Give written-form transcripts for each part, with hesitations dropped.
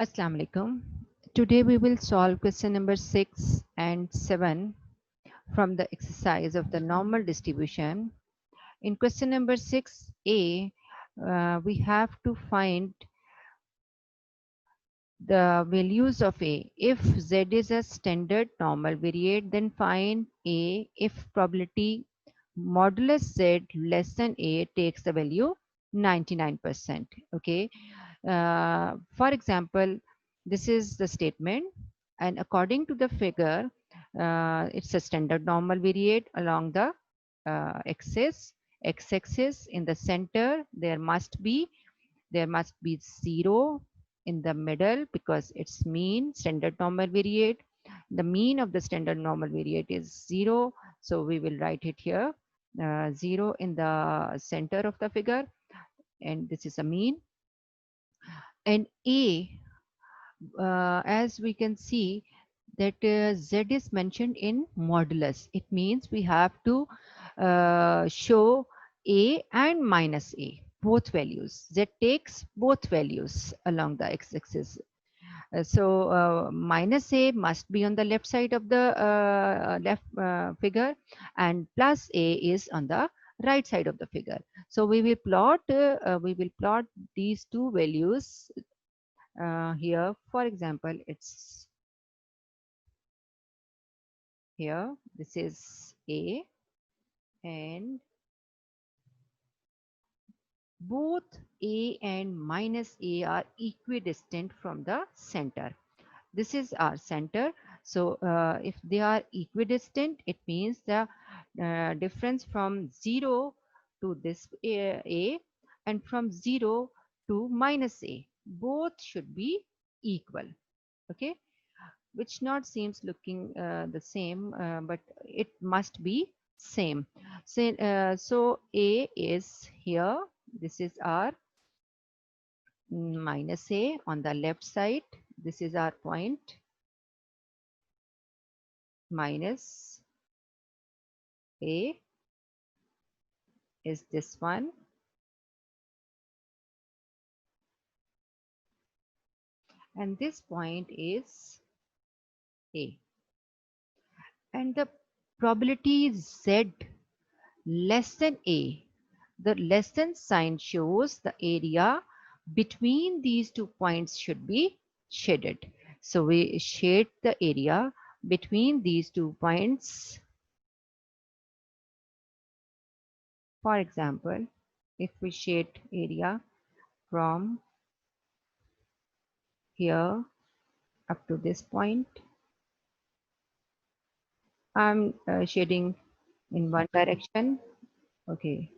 Assalamu alaikum. Today we will solve question number 6 and 7 from the exercise of the normal distribution. In question number 6a, we have to find the values of a. If z is a standard normal variate, then find a if probability modulus z less than a takes the value 99%. Okay. For example, this is the statement, and according to the figure, it's a standard normal variate along the axis, x-axis. In the center, there must be 0 in the middle because it's mean standard normal variate. The mean of the standard normal variate is 0, so we will write it here, 0 in the center of the figure, and this is a mean. And a, as we can see that z is mentioned in modulus. It means we have to show a and minus a, both values. Z takes both values along the x-axis. So minus a must be on the left side of the left figure, and plus a is on the right side of the figure. So we will plot these two values here. For example, it's here, this is a, and both a and minus a are equidistant from the center. This is our center. So if they are equidistant, it means the difference from 0 to this a and from 0 to minus a, both should be equal. Okay, which not seems looking the same, but it must be same. So a is here, this is our minus a on the left side, this is our point, minus a is this one, and this point is a, and the probability z less than a, the less than sign shows the area between these 2 points should be shaded. So we shade the area between these 2 points. For example, if we shade area from here up to this point, I'm shading in one direction. Okay,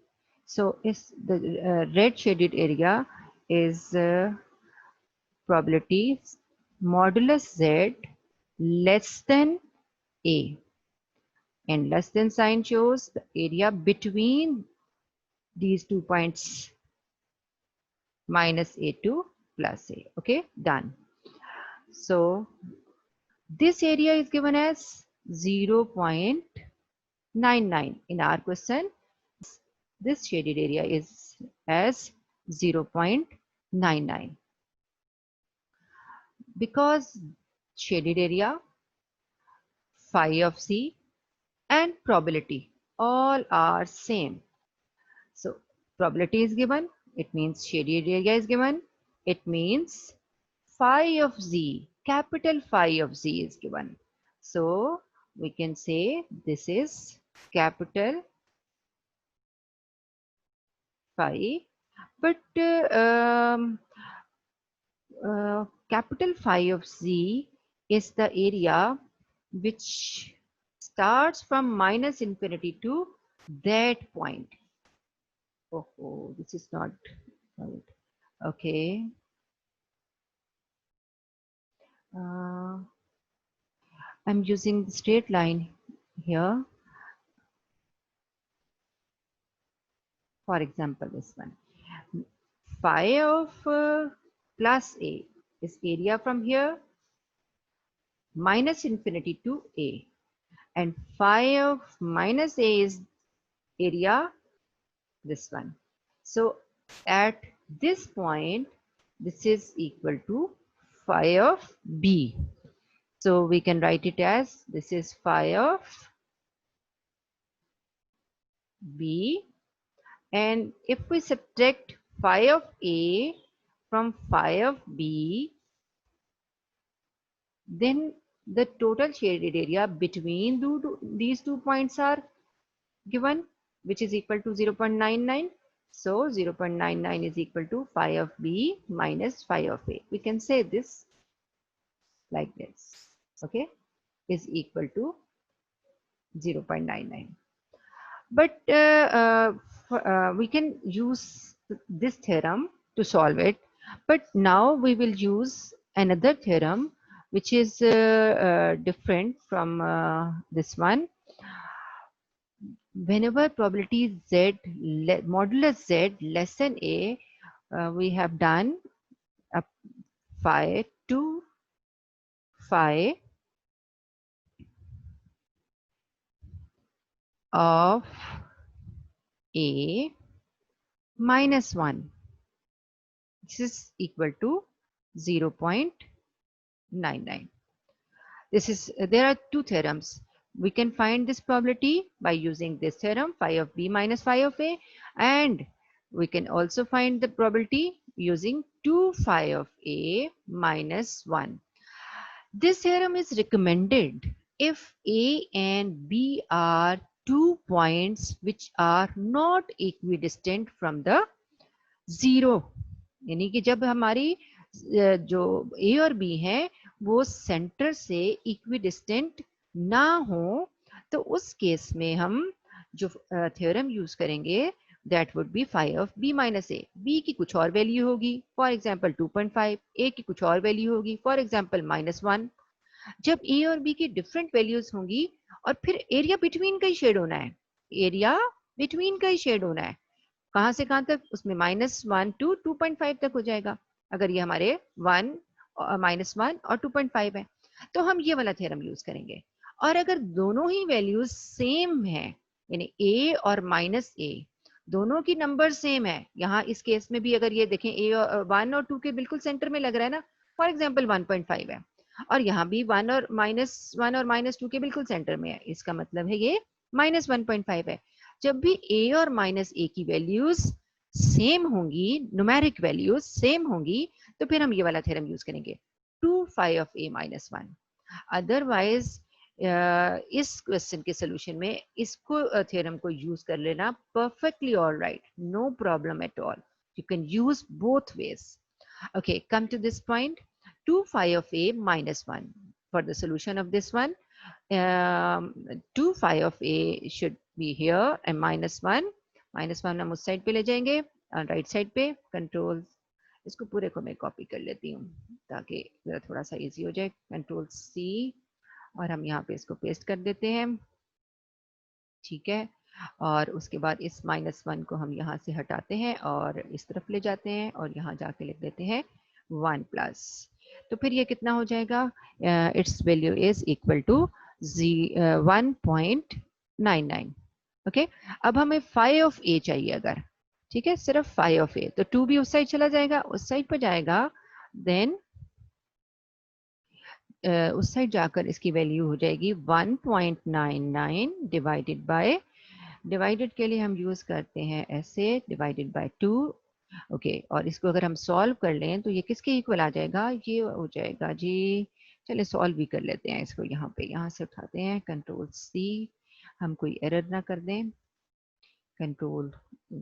so is the red shaded area is probability modulus z less than a, and less than sign shows the area between these 2 points, minus a to plus a. Okay, done. So this area is given as 0.99 in our question. This shaded area is as 0.99 because shaded area, phi of z, and probability all are same. So probability is given, it means shaded area is given, it means phi of z, capital phi of z is given. So we can say this is capital phi, but capital phi of z is the area which starts from minus infinity to that point. Oh, this is not right. Okay. Uh, I'm using the straight line here. For example, this one. Phi of plus a is area from here minus infinity to a, and phi of minus a is area, this one. So at this point, this is equal to phi of B. So we can write it as this is phi of B, and if we subtract phi of A from phi of B, then the total shaded area between these 2 points are given, which is equal to 0.99. So 0.99 is equal to phi of B minus phi of A. We can say this like this, okay, is equal to 0.99. But we can use this theorem to solve it. But now we will use another theorem which is different from this one. Whenever probability z modulus z less than a, we have done a phi to phi of a minus 1. This is equal to 0.99. This is there are two theorems. We can find this probability by using this theorem, phi of b minus phi of a, and we can also find the probability using 2 phi of a minus 1. This theorem is recommended if a and b are 2 points which are not equidistant from the 0. यानी कि जब हमारी जो ए और B है वो centre से equidistant ना हो, तो उस केस में हम जो थ्योरम यूज करेंगे that would be phi of b minus a. B की कुछ और वैल्यू होगी, फॉर एग्जांपल 2.5, ए की कुछ और वैल्यू होगी, फॉर एग्जांपल -1. जब ए और बी की डिफरेंट वैल्यूज होंगी और फिर एरिया बिटवीन का ही शेड होना है, एरिया बिटवीन का ही शेड होना है. कहां से कहां तक? उसमें -1 to 2.5 तक हो जाएगा, अगर ये हमारे 1 -1 और 2.5 है, तो हम ये वाला थ्योरम यूज करेंगे. और अगर दोनों ही वैल्यूज सेम है, यानी a और -a दोनों की नंबर सेम है, यहाँ इस केस में भी अगर ये देखें a और 1 और 2 के बिल्कुल सेंटर में लग रहा है ना, फॉर एग्जाम्पल 1.5 है, और यहाँ भी 1 और -1 और -2 के बिल्कुल सेंटर में है, इसका मतलब है ये -1.5 है. जब भी a और -a की वैल्यूज सेम होंगी, न्यूमेरिक वैल्यूज सेम होंगी, तो फिर हम ये वाला थ्योरम यूज करेंगे, 2 phi of a minus 1. Otherwise इस क्वेश्चन के सोल्यूशन में इसको थ्योरम को यूज कर लेना perfectly all right, no problem at all. You can use both ways. Okay, come to this point, 2 phi of a minus 1. For the solution of this one, 2 phi of a should be here and -1 हम उस side पे ले जाएंगे, right side पे. Control इसको पूरे को मैं कॉपी कर लेती हूँ ताकि जरा थोड़ा सा इजी हो जाए. कंट्रोल C और हम यहाँ पे इसको पेस्ट कर देते हैं, ठीक है. और उसके बाद इस -1 को हम यहाँ से हटाते हैं और इस तरफ ले जाते हैं और यहाँ जाके लिख देते हैं 1 प्लस. तो फिर ये कितना हो जाएगा? Its value is equal to 1.99. Okay, अब हमें phi ऑफ a चाहिए अगर, ठीक है, सिर्फ phi ऑफ a, तो 2 भी उस साइड चला जाएगा, उस साइड पर जाएगा, देन उस साइड जाकर इसकी वैल्यू हो जाएगी 1.99 डिवाइडेड बाय, डिवाइडेड के लिए हम यूज करते हैं ऐसे, डिवाइडेड बाय 2. ओके, और इसको अगर हम सॉल्व कर लें तो ये किसके इक्वल आ जाएगा? ये हो जाएगा जी, चलिए सॉल्व भी कर लेते हैं इसको. यहाँ पे यहाँ से उठाते हैं, कंट्रोल C, हम कोई एरर ना कर दें, कंट्रोल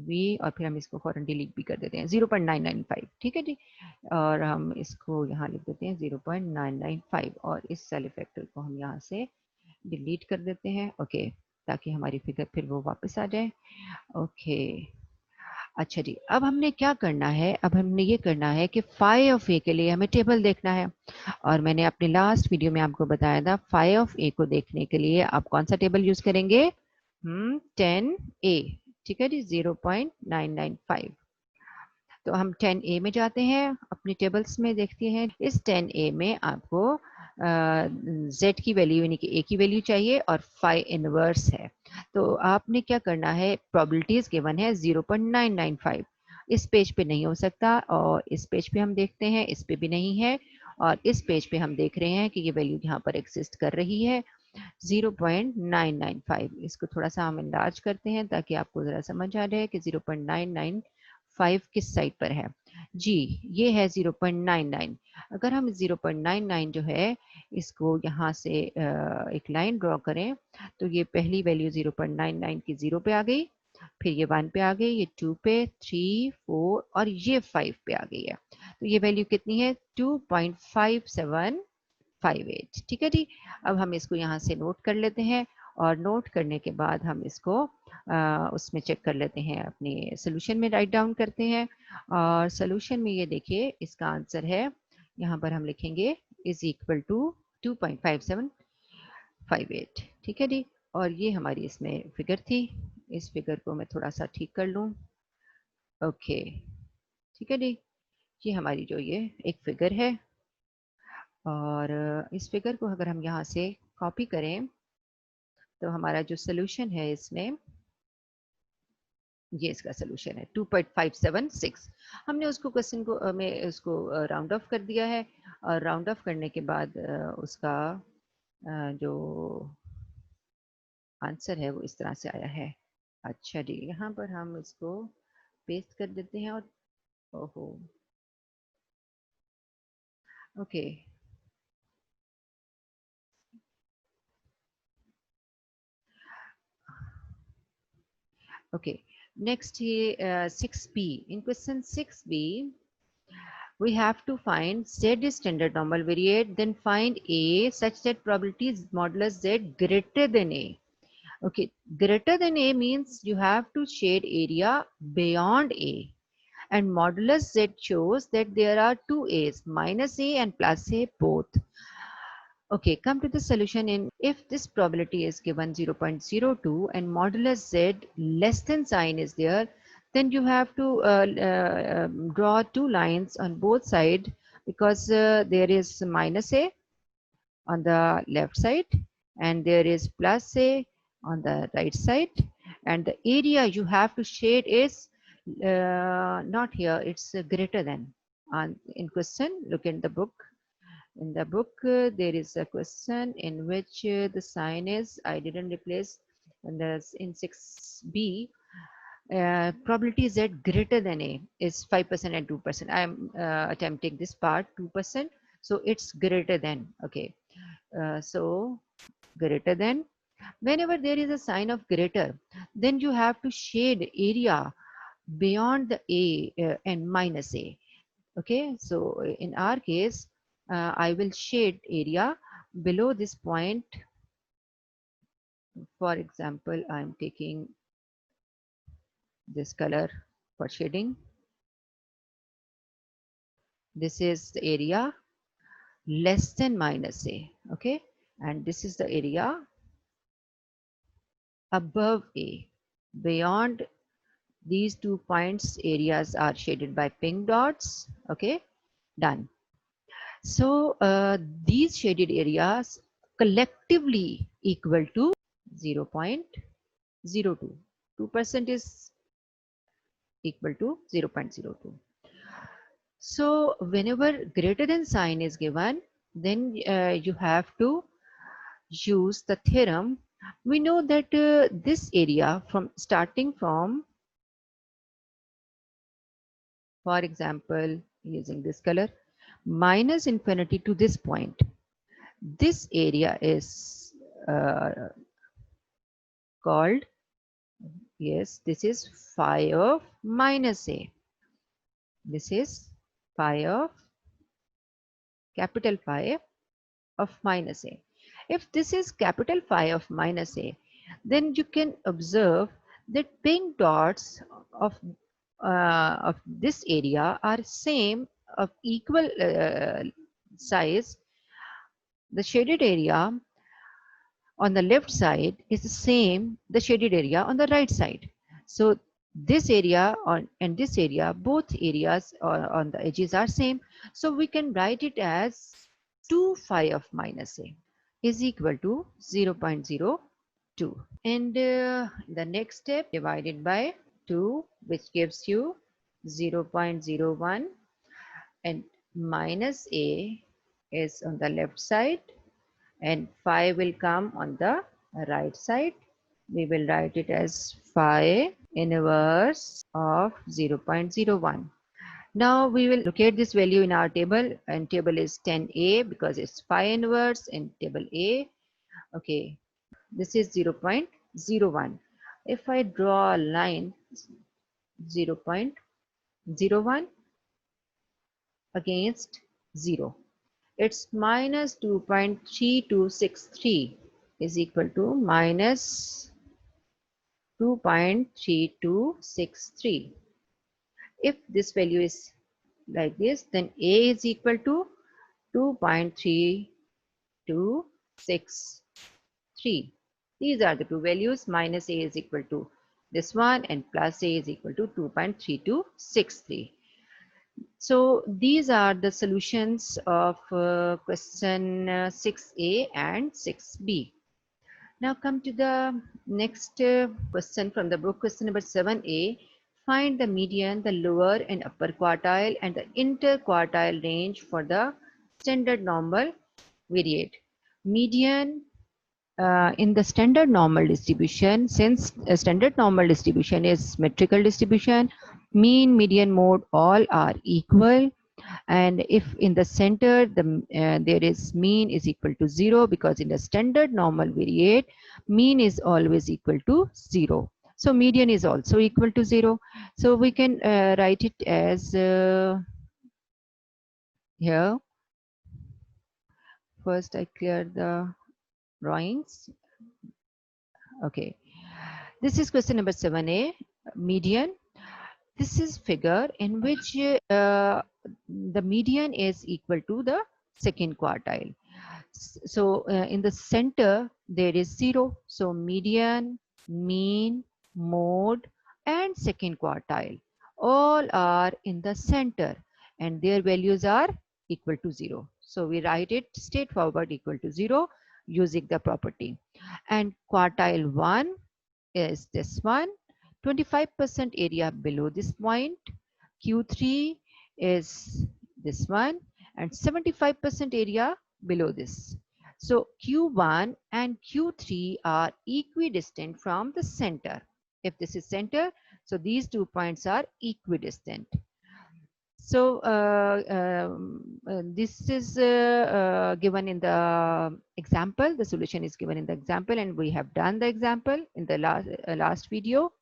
V, और फिर हम इसको फौरन डिलीट भी कर देते हैं, 0.995, ठीक है जी. और हम इसको यहाँ लिख देते हैं 0.995 और इस सेल फैक्टर को हम यहाँ से डिलीट कर देते हैं. ओके, ताकि हमारी फिगर फिर वो वापस आ जाए. ओके, अच्छा जी, अब हमने क्या करना है? अब हमने ये करना है कि phi ऑफ a के लिए हमें टेबल देखना है, और मैंने अपने लास्ट वीडियो में आपको बताया था phi ऑफ a को देखने के लिए आप कौन सा टेबल यूज करेंगे? 10a, ठीक है जी, 0.995. तो हम 10a में जाते हैं, अपनी टेबल्स में देखते हैं. इस 10a में आपको z की वैल्यू यानी कि a की वैल्यू चाहिए और phi इनवर्स है. तो आपने क्या करना है? प्रोबेबिलिटीज गिवन है 0.995. इस पेज पे नहीं हो सकता, और इस पेज पे हम देखते हैं इस पे भी नहीं है, और इस पेज पे हम देख रहे हैं कि ये वैल्यू यहाँ पर एग्जिस्ट कर रही है 0.995। इसको थोड़ा सा हम इंलार्ज करते हैं ताकि आपको ज़रा समझ आ जाए कि 0.995 किस साइड पर है। जी, ये है 0.99। अगर हम 0.99 जो है इसको यहाँ से एक लाइन ड्रॉ करें, तो ये पहली वैल्यू 0.99 की 0 पे आ गई, फिर ये 1 पे आ गई, ये 2 पे, 3, 4 और ये 5 पे आ गई है। तो ये वैल्यू कितनी है? 2.5758। ठीक है जी। अब हम इसको यहाँ से नोट कर लेते हैं, और नोट करने के बाद हम इसको उसमें चेक कर लेते हैं, अपने सोल्यूशन में राइट डाउन करते हैं। और सोल्यूशन में ये देखिए इसका आंसर है, यहाँ पर हम लिखेंगे इज इक्वल टू 2.5758। ठीक है जी। और ये हमारी इसमें फिगर थी, इस फिगर को मैं थोड़ा सा ठीक कर लूँ। ओके, ठीक है जी। ये हमारी जो ये एक फिगर है, और इस फिगर को अगर हम यहाँ से कॉपी करें तो हमारा जो सोल्यूशन है इसमें, ये इसका सोल्यूशन है 2.576। हमने उसको क्वेश्चन को में उसको राउंड ऑफ कर दिया है, और राउंड ऑफ करने के बाद उसका जो आंसर है वो इस तरह से आया है। अच्छा जी, यहाँ पर हम इसको पेस्ट कर देते हैं, और ओहो, ओके ओके। नेक्स्ट ये 6b, in question 6b we have to find z is standard normal variate, then find a such that probability is modulus z greater than a. Okay, greater than a means you have to shade area beyond a, and modulus z shows that there are two a's, minus a and plus a both. Okay, come to the solution. In if this probability is given 0.02 and modulus z less than sign is there, then you have to draw two lines on both sides, because there is minus a on the left side and there is plus a on the right side, and the area you have to shade is not here, it's greater than. In question, look in the book. In the book, there is a question in which the sign is, I didn't replace, and in 6b, probability z greater than a is 5% and 2%. I am attempting this part 2%, so it's greater than. Okay, so greater than. Whenever there is a sign of greater, then you have to shade area beyond the a and minus a. Okay, so in our case, I will shade area below this point. For example, I'm taking this color for shading. This is the area less than minus a. Okay, and this is the area above a. Beyond these 2 points, areas are shaded by pink dots. Okay, done. So these shaded areas collectively equal to 0.02. 2% is equal to 0.02. So whenever greater than sign is given, then you have to use the theorem. We know that this area from starting from, for example, using this color, minus infinity to this point, this area is called, yes, this is phi of minus a. This is phi of capital phi of minus a. If this is capital phi of minus a, then you can observe that pink dots of this area are same, of equal size. The shaded area on the left side is the same, the shaded area on the right side. So this area and this area, both areas on the edges are same. So we can write it as 2 phi of minus a is equal to 0.02. And the next step, divided by 2, which gives you 0.01, and minus a is on the left side, and phi will come on the right side. We will write it as phi inverse of 0.01. Now we will locate this value in our table, and table is 10a because it's phi inverse in table A. Okay, this is 0.01. If I draw a line 0.01 against 0, it's minus 2.3263 is equal to minus 2.3263. If this value is like this, then A is equal to 2.3263. These are the two values. Minus A is equal to this one, and plus A is equal to 2.3263. So these are the solutions of question 6a and 6b. Now come to the next question from the book, question number 7a. Find the median, the lower and upper quartile, and the interquartile range for the standard normal variate. Median in the standard normal distribution, since a standard normal distribution is symmetrical distribution, mean, median, mode all are equal. And if in the center there is mean is equal to 0, because in the standard normal variate, mean is always equal to 0. So median is also equal to 0. So we can write it as here. First I clear the drawings. Okay, this is question number 7a, median. This is figure in which the median is equal to the second quartile. So in the center there is 0. So median, mean, mode, and second quartile all are in the center, and their values are equal to 0. So we write it straightforward equal to 0 using the property. And quartile 1 is this one, 25% area below this point. Q3 is this one, and 75% area below this. So Q1 and Q3 are equidistant from the center. If this is center, so these 2 points are equidistant. So this is given in the example. The solution is given in the example, and we have done the example in the last video.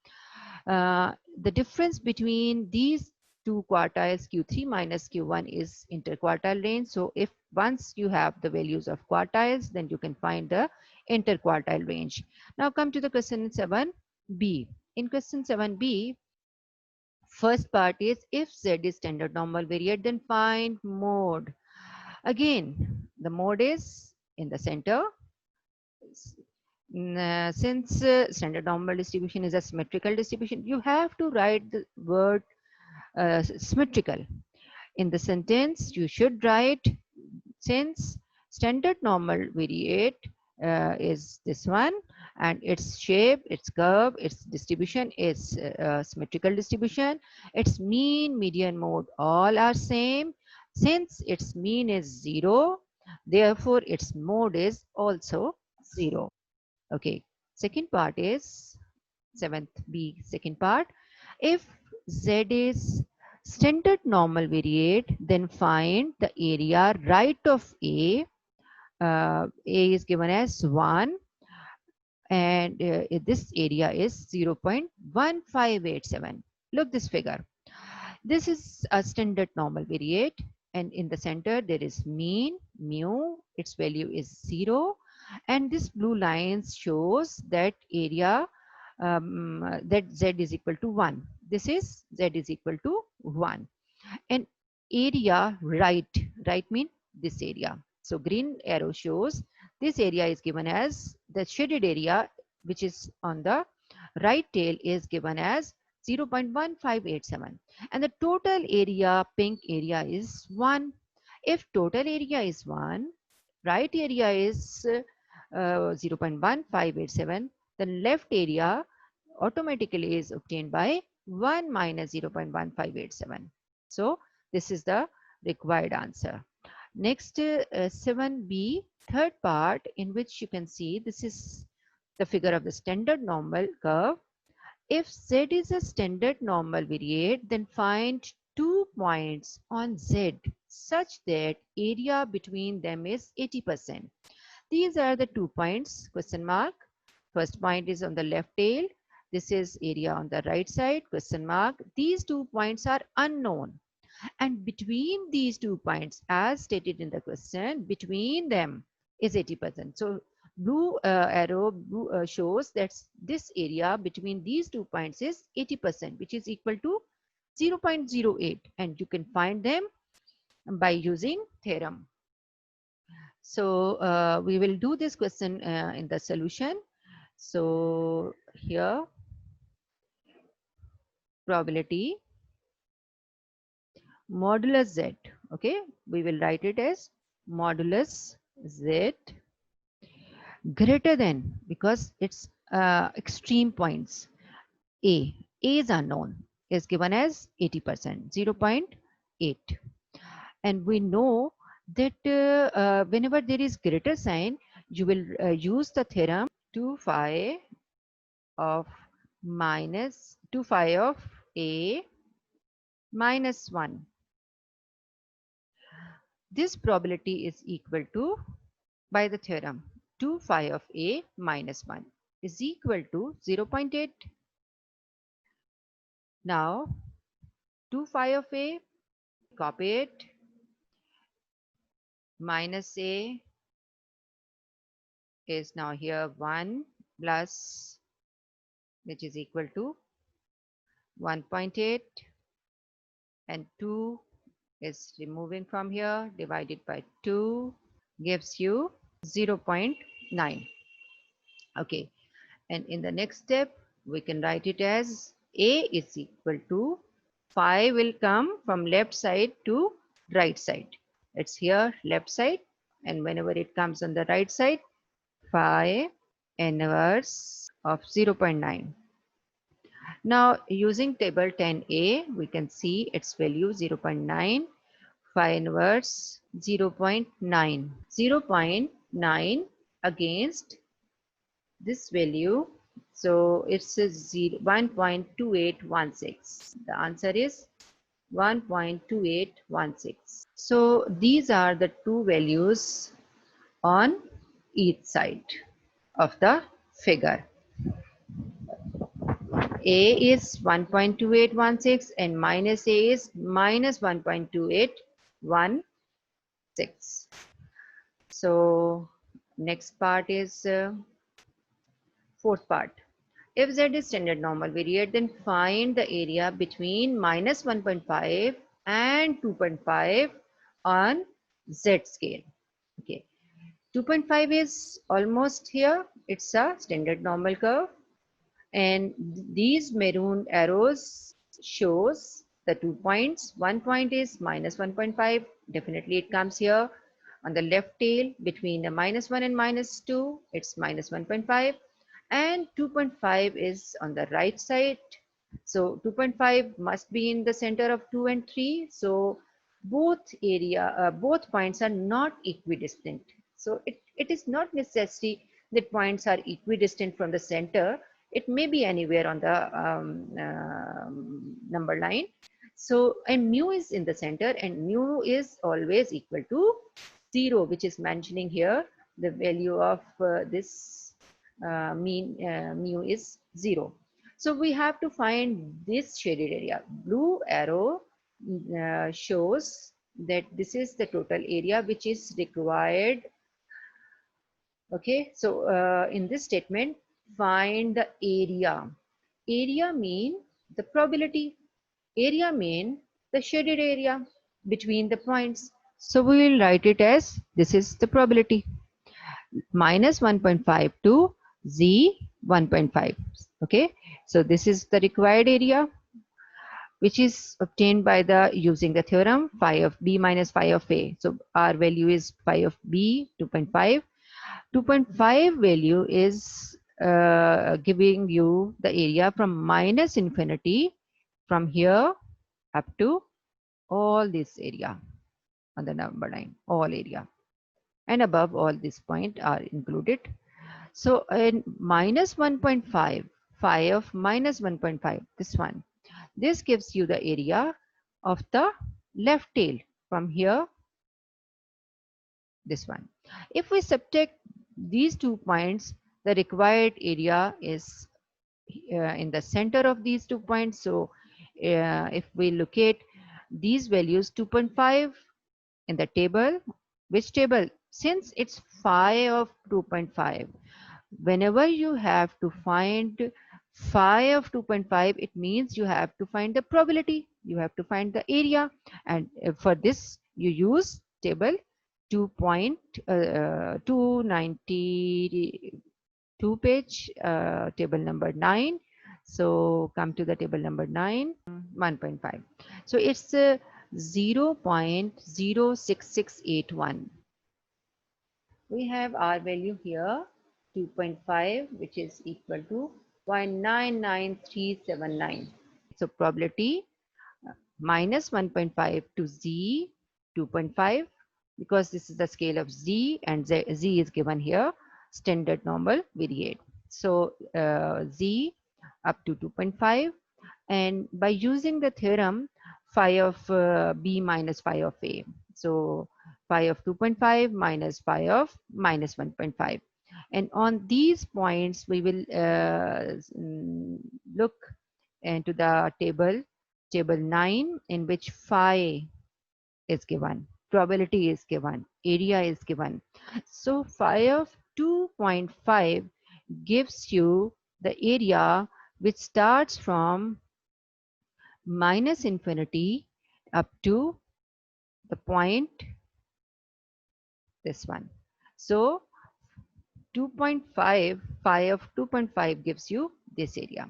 The difference between these two quartiles, Q3 minus Q1, is interquartile range. So if once you have the values of quartiles, then you can find the interquartile range. Now come to the question 7b. In question 7b, first part is, if Z is standard normal variate, then find mode. Again, the mode is in the center. Since standard normal distribution is a symmetrical distribution, you have to write the word symmetrical. In the sentence, you should write, since standard normal variate is this one, and its shape, its curve, its distribution is symmetrical distribution. Its mean, median, mode all are same. Since its mean is 0, therefore its mode is also 0. Okay, second part is 7th B, second part. If Z is standard normal variate, then find the area right of A. A is given as 1, and this area is 0.1587. Look this figure. This is a standard normal variate, and in the center there is mean, mu, its value is 0, and this blue line shows that area that Z is equal to 1. This is Z is equal to 1. And area right mean this area. So green arrow shows this area is given as, the shaded area which is on the right tail is given as 0.1587, and the total area, pink area, is 1. If total area is 1, right area is 0.1587, then left area automatically is obtained by 1 minus 0.1587. So this is the required answer. Next, 7b, third part, in which you can see this is the figure of the standard normal curve. If Z is a standard normal variate, then find 2 points on Z such that area between them is 80%. These are the 2 points, question mark. First point is on the left tail. This is area on the right side, question mark. These 2 points are unknown. And between these 2 points, as stated in the question, between them is 80%. So blue arrow shows that this area between these 2 points is 80%, which is equal to 0.08. And you can find them by using theorem. So we will do this question in the solution. So here, probability modulus Z. Okay, we will write it as modulus Z greater than, because it's extreme points. A is unknown, is given as 80%, 0.8. And we know that whenever there is greater sign, you will use the theorem 2 phi of minus 2 phi of A minus 1. This probability is equal to, by the theorem, 2 phi of A minus 1 is equal to 0.8. Now 2 phi of A, copy it, minus A is now here 1 plus, which is equal to 1.8, and 2 is removing from here, divided by 2 gives you 0.9. Okay, and in the next step we can write it as A is equal to, phi will come from left side to right side. It's here left side, and whenever it comes on the right side, phi inverse of 0.9. Now using table 10a, we can see its value 0.9, phi inverse 0.9, 0.9 against this value. So it's a 1.2816. The answer is 1.2816. So these are the two values on each side of the figure. A is 1.2816 and minus A is minus 1.2816. So next part is fourth part. If Z is standard normal variate, then find the area between minus 1.5 and 2.5 on Z scale. Okay, 2.5 is almost here. It's a standard normal curve. And these maroon arrows shows the 2 points. 1 point is minus 1.5. Definitely it comes here. On the left tail between the minus 1 and minus 2, it's minus 1.5. And 2.5 is on the right side. So 2.5 must be in the center of 2 and 3. So both points are not equidistant. So it is not necessary that points are equidistant from the center. It may be anywhere on the number line. So, and mu is in the center, and mu is always equal to 0, which is mentioning here the value of this mu is 0. So we have to find this shaded area. Blue arrow shows that this is the total area which is required. Okay, so in this statement, find the area. Area mean the probability. Area mean the shaded area between the points. So we will write it as, this is the probability. Minus 1.5 to Z 1.5. Okay, so this is the required area, which is obtained by the using the theorem phi of B minus phi of A. So our value is phi of B 2.5. 2.5 value is giving you the area from minus infinity from here up to all this area on the number line, all area, and above all this point are included. So in minus 1.5, phi of minus 1.5, this one, this gives you the area of the left tail from here, this one. If we subtract these 2 points, the required area is in the center of these 2 points. So if we locate these values 2.5 in the table, which table? Since it's phi of 2.5, whenever you have to find phi of 2.5, it means you have to find the probability, you have to find the area, and for this you use table 2.292 page, table number 9. So come to the table number 9, 1.5. So it's 0.06681. We have our value here 2.5, which is equal to 0.99379. So probability minus 1.5 to z 2.5, because this is the scale of z, and z is given here, standard normal variate. So z up to 2.5, and by using the theorem phi of b minus phi of a, so phi of 2.5 minus phi of minus 1.5, and on these points we will look into the table 9, in which phi is given, probability is given, area is given. So phi of 2.5 gives you the area which starts from minus infinity up to the point, this one. So 2.5, phi of 2.5 gives you this area.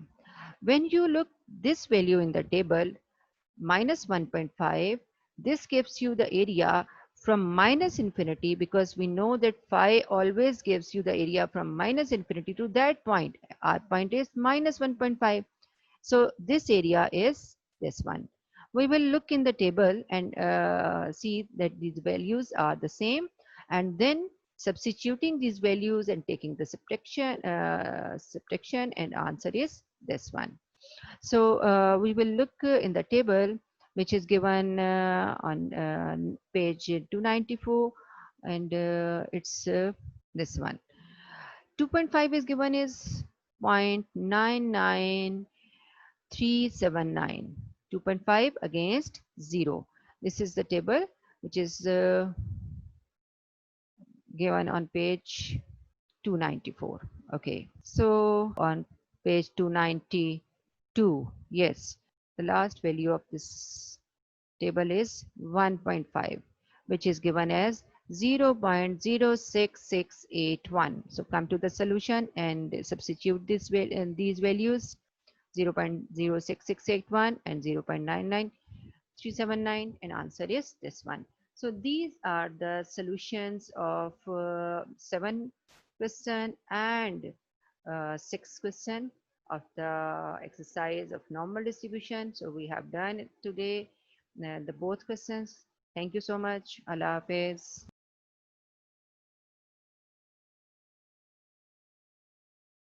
When you look this value in the table, minus 1.5, this gives you the area from minus infinity, because we know that phi always gives you the area from minus infinity to that point. Our point is minus 1.5. So this area is this one. We will look in the table and see that these values are the same, and then substituting these values and taking the subtraction, and answer is this one. So we will look in the table which is given on page 294, and it's this one. 2.5 is given is 0.99379. 2.5 against 0. This is the table which is given on page 294. Okay, so on page 292, yes, the last value of this table is 1.5, which is given as 0.06681. So come to the solution and substitute these values, 0.06681 and 0.99379, and answer is this one. So these are the solutions of 7 question and 6 question of the exercise of normal distribution. So we have done it today, the both questions. Thank you so much. Allah Hafiz.